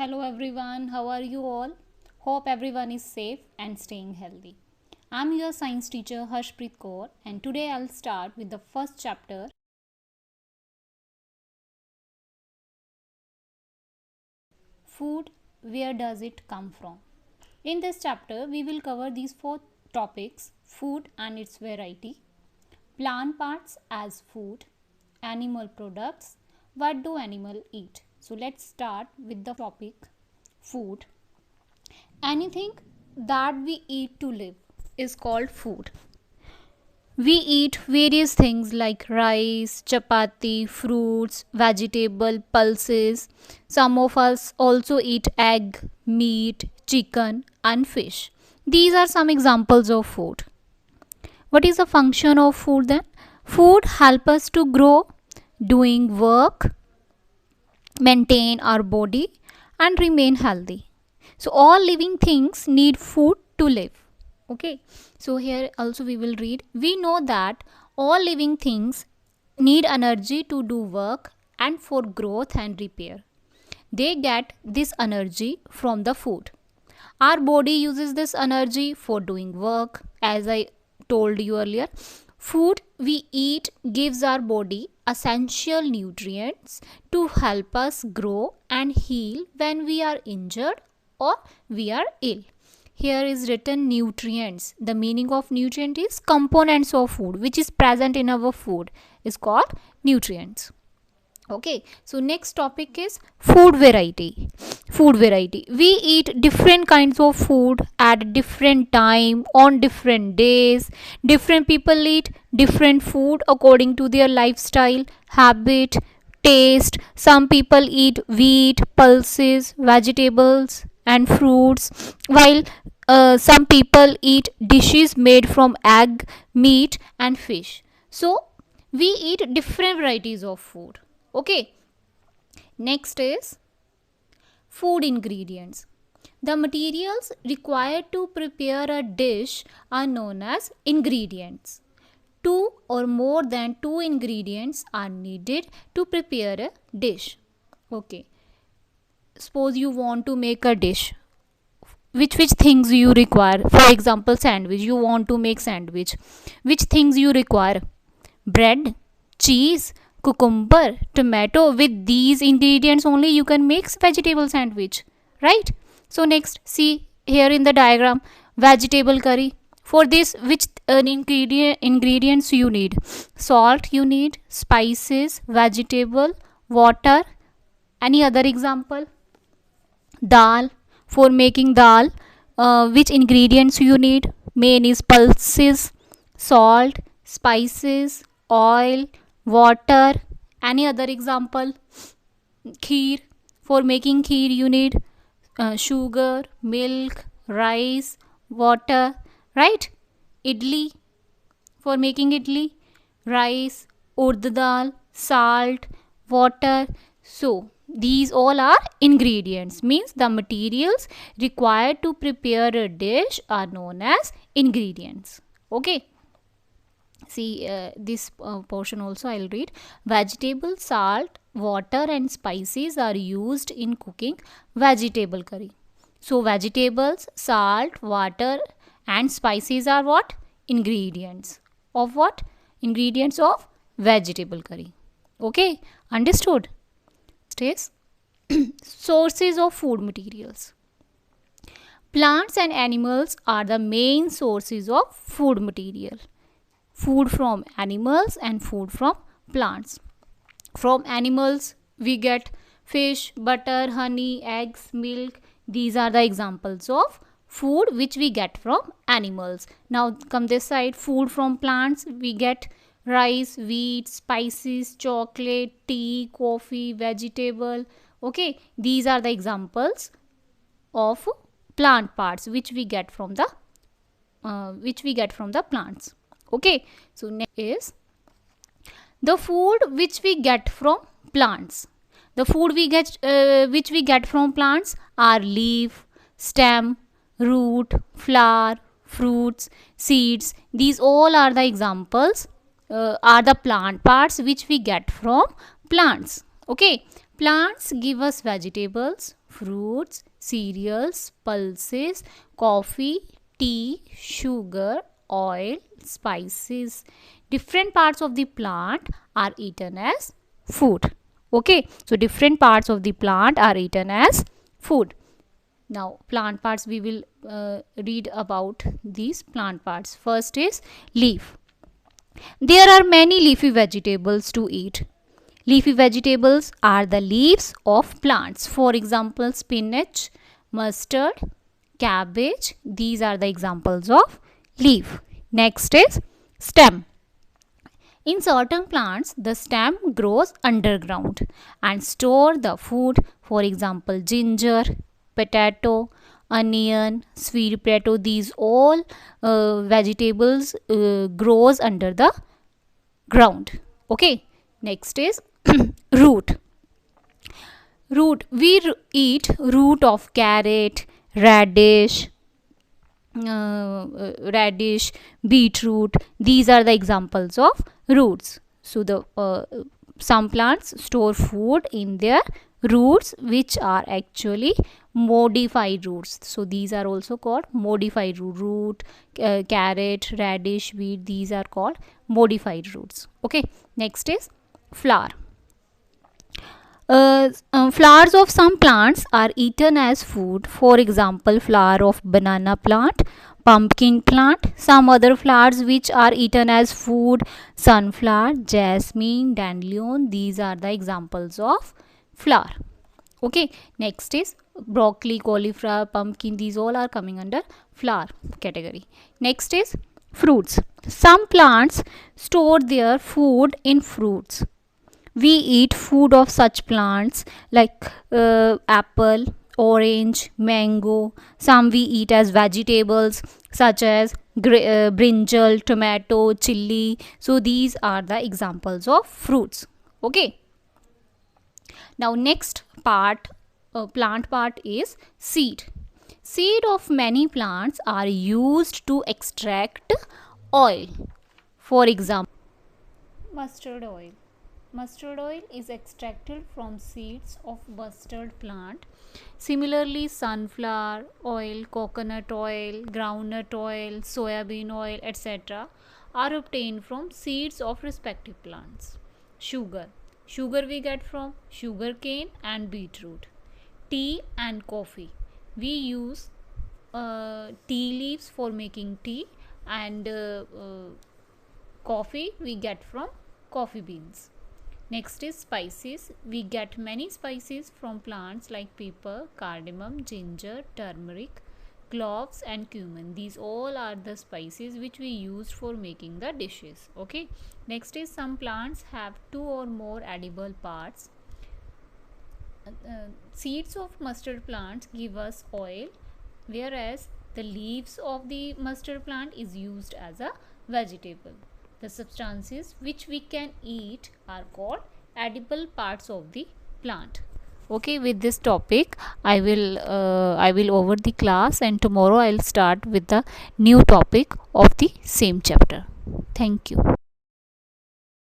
Hello everyone, how are you all? Hope everyone is safe and staying healthy. I'm your science teacher Harshpreet Kaur and today I'll start with the first chapter. Food, where does it come from? In this chapter, we will cover these four topics: food and its variety, plant parts as food, animal products, what do animal eat? So let's start with the topic food. Anything that we eat to live is called food. We eat various things like rice, chapati, fruits, vegetable, pulses. Some of us also eat egg, meat, chicken, and fish. These are some examples of food. What is the function of food then? Food help us to grow, doing work, maintain our body, and remain healthy. So all living things need food to live. Okay, so here also we will read. We know that all living things need energy to do work and for growth and repair. They get this energy from the food. Our body uses this energy for doing work. As I told you earlier, food we eat gives our body essential nutrients to help us grow and heal when we are injured or we are ill. Here is written nutrients. The meaning of nutrient is components of food which is present in our food is called nutrients. Okay, so next topic is food variety. Food variety. We eat different kinds of food at different time on different days. Different people eat different food according to their lifestyle, habit, taste. Some people eat wheat, pulses, vegetables, and fruits, while some people eat dishes made from egg, meat, and fish. So we eat different varieties of food. Okay, next is food ingredients. The materials required to prepare a dish are known as ingredients. Two or more than two ingredients are needed to prepare a dish. Okay, suppose you want to make a dish. Which things you require? For example, sandwich. You want to make sandwich. Which things you require? Bread, cheese, cucumber, tomato. With these ingredients only you can make vegetable sandwich, right? So next, see here in the diagram, vegetable curry. For this, which ingredients you need? Salt you need, spices, vegetable, water. Any other example? Dal. For making dal, which ingredients you need? Main is pulses, salt, spices, oil, water. Any other example? Kheer. For making kheer you need sugar, milk, rice, water, right? Idli. For making idli, rice, urd dal, salt, water. So these all are ingredients, means the materials required to prepare a dish are known as ingredients. Okay, see this portion also I'll read. Vegetable, salt, water and spices are used in cooking vegetable curry. So vegetables, salt, water and spices are what? Ingredients of what? Ingredients of vegetable curry. Okay, understood? Is sources of food materials. Plants and animals are the main sources of food material. Food from animals and food from plants. From animals we get fish, butter, honey, eggs, milk. These are the examples of food which we get from animals. Now come this side, food from plants we get rice, wheat, spices, chocolate, tea, coffee, vegetable. Okay, these are the examples of plant parts which we get from the plants. Okay, so next is the food which we get from plants. The food we get which we get from plants are leaf, stem, root, flower, fruits, seeds. These all are the examples are the plant parts which we get from plants. Okay, plants give us vegetables, fruits, cereals, pulses, coffee, tea, sugar, oil, spices. Different parts of the plant are eaten as food. Okay, so different parts of the plant are eaten as food. Now plant parts, we will read about these plant parts. First is leaf. There are many leafy vegetables to eat. Leafy vegetables are the leaves of plants. For example, spinach, mustard, cabbage. These are the examples of leaf. Next is stem. In certain plants, the stem grows underground and store the food. For example, ginger, potato, onion, sweet potato. These all vegetables grows under the ground. Okay. Next is root. Root. We eat root of carrot, radish, beetroot. These are the examples of roots. So the some plants store food in their roots, which are actually modified roots. So these are also called modified root. Carrot, radish, wheat, these are called modified roots. Okay. Next is flower. Flowers of some plants are eaten as food. For example, flower of banana plant, pumpkin plant. Some other flowers which are eaten as food: sunflower, jasmine, dandelion. These are the examples of flower. Okay. Next is broccoli, cauliflower, pumpkin. These all are coming under flower category. Next is fruits. Some plants store their food in fruits. We eat food of such plants like apple, orange, mango. Some we eat as vegetables such as brinjal, tomato, chili. So these are the examples of fruits. Okay. Now next part, plant part is seed. Seed of many plants are used to extract oil. For example, mustard oil. Mustard oil is extracted from seeds of mustard plant. Similarly, sunflower oil, coconut oil, groundnut oil, soybean oil, etc. are obtained from seeds of respective plants. Sugar. Sugar we get from sugar cane and beetroot. Tea and coffee. We use tea leaves for making tea, and coffee we get from coffee beans. Next is spices. We get many spices from plants like pepper, cardamom, ginger, turmeric, cloves and cumin. These all are the spices which we use for making the dishes. Okay. Next is some plants have 2 or more edible parts. Seeds of mustard plants give us oil, whereas the leaves of the mustard plant is used as a vegetable. The substances which we can eat are called edible parts of the plant. Okay, with this topic I will over the class, and tomorrow I'll start with the new topic of the same chapter. Thank you.